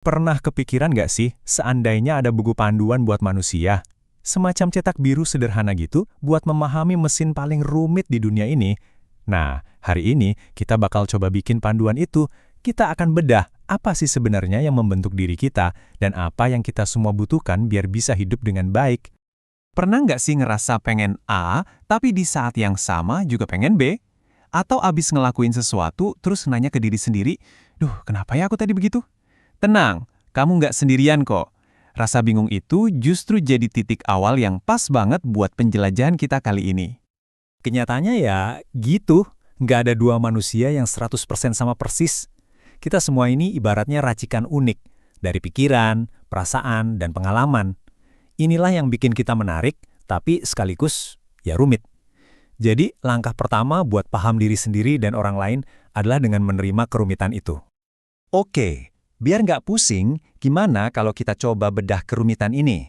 Pernah kepikiran nggak sih, seandainya ada buku panduan buat manusia? Semacam cetak biru sederhana gitu, buat memahami mesin paling rumit di dunia ini. Nah, hari ini kita bakal coba bikin panduan itu. Kita akan bedah apa sih sebenarnya yang membentuk diri kita, dan apa yang kita semua butuhkan biar bisa hidup dengan baik. Pernah nggak sih ngerasa pengen A, tapi di saat yang sama juga pengen B? Atau abis ngelakuin sesuatu, terus nanya ke diri sendiri, duh, kenapa ya aku tadi begitu? Tenang, kamu nggak sendirian kok. Rasa bingung itu justru jadi titik awal yang pas banget buat penjelajahan kita kali ini. Kenyataannya ya gitu, nggak ada dua manusia yang 100% sama persis. Kita semua ini ibaratnya racikan unik, dari pikiran, perasaan, dan pengalaman. Inilah yang bikin kita menarik, tapi sekaligus ya rumit. Jadi, langkah pertama buat paham diri sendiri dan orang lain adalah dengan menerima kerumitan itu. Oke, biar nggak pusing, gimana kalau kita coba bedah kerumitan ini?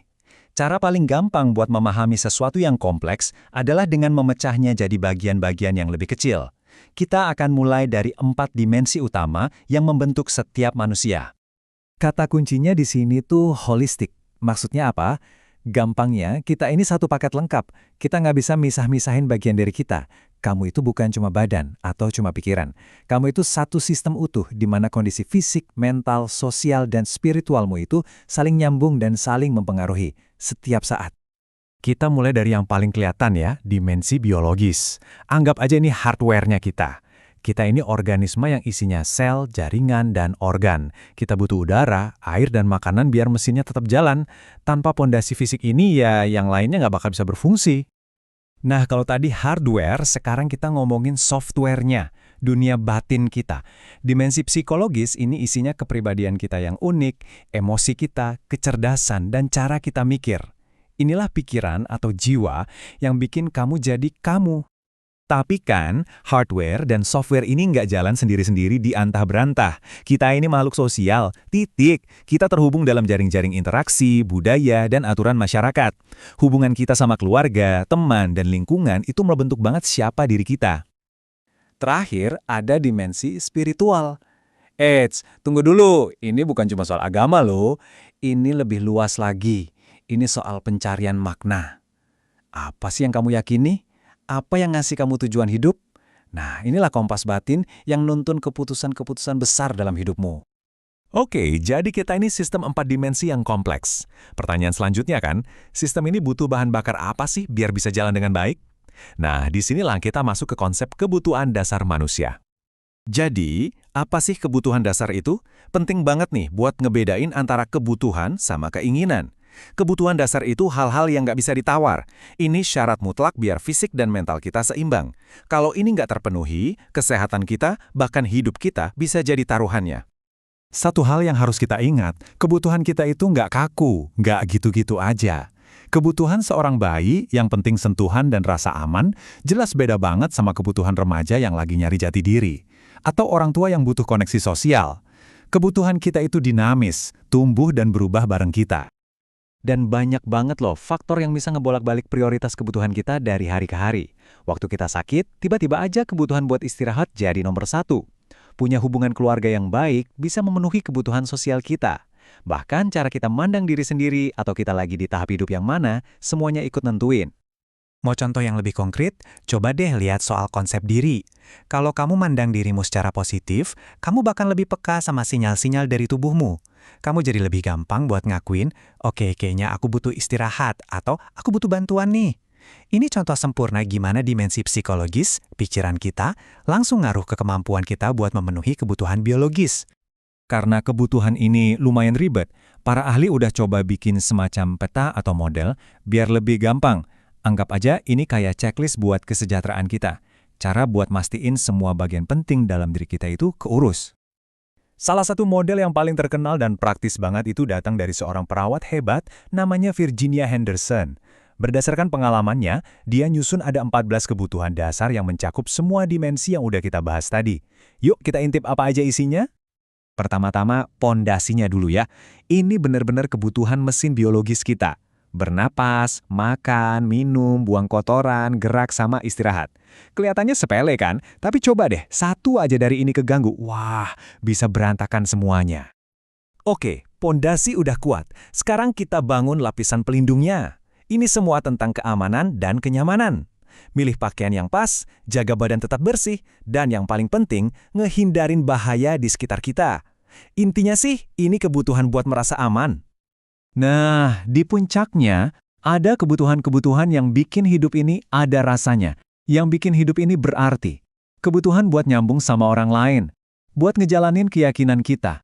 Cara paling gampang buat memahami sesuatu yang kompleks adalah dengan memecahnya jadi bagian-bagian yang lebih kecil. Kita akan mulai dari 4 dimensi utama yang membentuk setiap manusia. Kata kuncinya di sini tuh holistik. Maksudnya apa? Gampangnya, kita ini satu paket lengkap. Kita nggak bisa misah-misahin bagian dari kita. Kamu itu bukan cuma badan atau cuma pikiran. Kamu itu satu sistem utuh di mana kondisi fisik, mental, sosial, dan spiritualmu itu saling nyambung dan saling mempengaruhi setiap saat. Kita mulai dari yang paling kelihatan ya, dimensi biologis. Anggap aja ini hardware-nya kita. Kita ini organisme yang isinya sel, jaringan, dan organ. Kita butuh udara, air, dan makanan biar mesinnya tetap jalan. Tanpa pondasi fisik ini ya yang lainnya nggak bakal bisa berfungsi. Nah, kalau tadi hardware, sekarang kita ngomongin software-nya, dunia batin kita. Dimensi psikologis ini isinya kepribadian kita yang unik, emosi kita, kecerdasan, dan cara kita mikir. Inilah pikiran atau jiwa yang bikin kamu jadi kamu. Tapi kan, hardware dan software ini nggak jalan sendiri-sendiri di antah berantah. Kita ini makhluk sosial, titik. Kita terhubung dalam jaring-jaring interaksi, budaya, dan aturan masyarakat. Hubungan kita sama keluarga, teman, dan lingkungan itu membentuk banget siapa diri kita. Terakhir, ada dimensi spiritual. Eits, tunggu dulu. Ini bukan cuma soal agama loh. Ini lebih luas lagi. Ini soal pencarian makna. Apa sih yang kamu yakini? Apa yang ngasih kamu tujuan hidup? Nah, inilah kompas batin yang nuntun keputusan-keputusan besar dalam hidupmu. Oke, jadi kita ini sistem 4 dimensi yang kompleks. Pertanyaan selanjutnya kan, sistem ini butuh bahan bakar apa sih biar bisa jalan dengan baik? Nah, disinilah kita masuk ke konsep kebutuhan dasar manusia. Jadi, apa sih kebutuhan dasar itu? Penting banget nih buat ngebedain antara kebutuhan sama keinginan. Kebutuhan dasar itu hal-hal yang nggak bisa ditawar. Ini syarat mutlak biar fisik dan mental kita seimbang. Kalau ini nggak terpenuhi, kesehatan kita, bahkan hidup kita bisa jadi taruhannya. Satu hal yang harus kita ingat, kebutuhan kita itu nggak kaku, nggak gitu-gitu aja. Kebutuhan seorang bayi yang penting sentuhan dan rasa aman, jelas beda banget sama kebutuhan remaja yang lagi nyari jati diri. Atau orang tua yang butuh koneksi sosial. Kebutuhan kita itu dinamis, tumbuh dan berubah bareng kita. Dan banyak banget loh faktor yang bisa ngebolak-balik prioritas kebutuhan kita dari hari ke hari. Waktu kita sakit, tiba-tiba aja kebutuhan buat istirahat jadi nomor 1. Punya hubungan keluarga yang baik bisa memenuhi kebutuhan sosial kita. Bahkan cara kita mandang diri sendiri atau kita lagi di tahap hidup yang mana, semuanya ikut nentuin. Mau contoh yang lebih konkret? Coba deh lihat soal konsep diri. Kalau kamu mandang dirimu secara positif, kamu bakal lebih peka sama sinyal-sinyal dari tubuhmu. Kamu jadi lebih gampang buat ngakuin, oke, kayaknya aku butuh istirahat, atau aku butuh bantuan nih. Ini contoh sempurna gimana dimensi psikologis, pikiran kita, langsung ngaruh ke kemampuan kita buat memenuhi kebutuhan biologis. Karena kebutuhan ini lumayan ribet, para ahli udah coba bikin semacam peta atau model biar lebih gampang. Anggap aja ini kayak checklist buat kesejahteraan kita. Cara buat mastiin semua bagian penting dalam diri kita itu keurus. Salah satu model yang paling terkenal dan praktis banget itu datang dari seorang perawat hebat namanya Virginia Henderson. Berdasarkan pengalamannya, dia nyusun ada 14 kebutuhan dasar yang mencakup semua dimensi yang udah kita bahas tadi. Yuk kita intip apa aja isinya? Pertama-tama, pondasinya dulu ya. Ini benar-benar kebutuhan mesin biologis kita. Bernapas, makan, minum, buang kotoran, gerak, sama istirahat. Kelihatannya sepele kan? Tapi coba deh, satu aja dari ini keganggu. Wah, bisa berantakan semuanya. Oke, pondasi udah kuat. Sekarang kita bangun lapisan pelindungnya. Ini semua tentang keamanan dan kenyamanan. Milih pakaian yang pas, jaga badan tetap bersih, dan yang paling penting, ngehindarin bahaya di sekitar kita. Intinya sih, ini kebutuhan buat merasa aman. Nah, di puncaknya, ada kebutuhan-kebutuhan yang bikin hidup ini ada rasanya, yang bikin hidup ini berarti. Kebutuhan buat nyambung sama orang lain, buat ngejalanin keyakinan kita,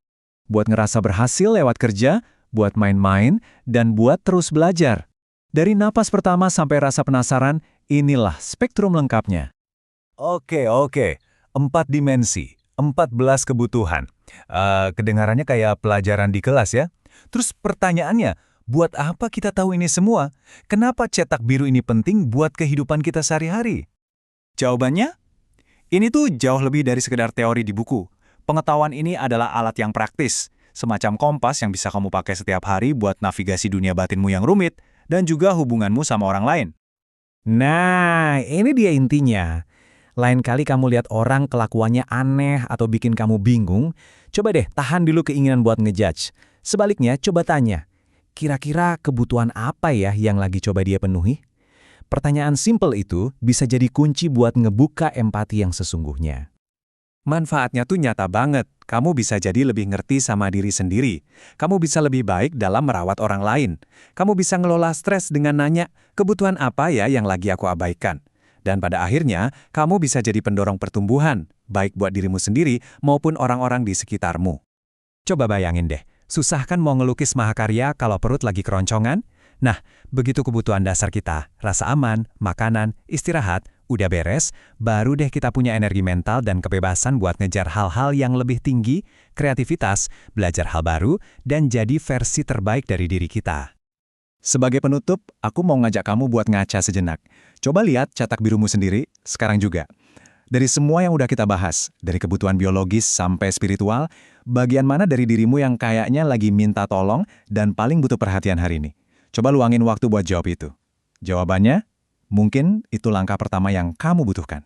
buat ngerasa berhasil lewat kerja, buat main-main, dan buat terus belajar. Dari napas pertama sampai rasa penasaran, inilah spektrum lengkapnya. Oke. 4 dimensi, 14 kebutuhan. Kedengarannya kayak pelajaran di kelas ya. Terus pertanyaannya, buat apa kita tahu ini semua? Kenapa cetak biru ini penting buat kehidupan kita sehari-hari? Jawabannya? Ini tuh jauh lebih dari sekedar teori di buku. Pengetahuan ini adalah alat yang praktis, semacam kompas yang bisa kamu pakai setiap hari buat navigasi dunia batinmu yang rumit, dan juga hubunganmu sama orang lain. Nah, ini dia intinya. Lain kali kamu lihat orang kelakuannya aneh atau bikin kamu bingung, coba deh tahan dulu keinginan buat ngejudge. Sebaliknya, coba tanya, kira-kira kebutuhan apa ya yang lagi coba dia penuhi? Pertanyaan simpel itu bisa jadi kunci buat ngebuka empati yang sesungguhnya. Manfaatnya tuh nyata banget. Kamu bisa jadi lebih ngerti sama diri sendiri. Kamu bisa lebih baik dalam merawat orang lain. Kamu bisa ngelola stres dengan nanya, kebutuhan apa ya yang lagi aku abaikan? Dan pada akhirnya, kamu bisa jadi pendorong pertumbuhan, baik buat dirimu sendiri maupun orang-orang di sekitarmu. Coba bayangin deh, susah kan mau ngelukis mahakarya kalau perut lagi keroncongan? Nah, begitu kebutuhan dasar kita, rasa aman, makanan, istirahat, udah beres, baru deh kita punya energi mental dan kebebasan buat ngejar hal-hal yang lebih tinggi, kreativitas, belajar hal baru, dan jadi versi terbaik dari diri kita. Sebagai penutup, aku mau ngajak kamu buat ngaca sejenak. Coba lihat cetak birumu sendiri, sekarang juga. Dari semua yang udah kita bahas, dari kebutuhan biologis sampai spiritual, bagian mana dari dirimu yang kayaknya lagi minta tolong dan paling butuh perhatian hari ini? Coba luangin waktu buat jawab itu. Jawabannya, mungkin itu langkah pertama yang kamu butuhkan.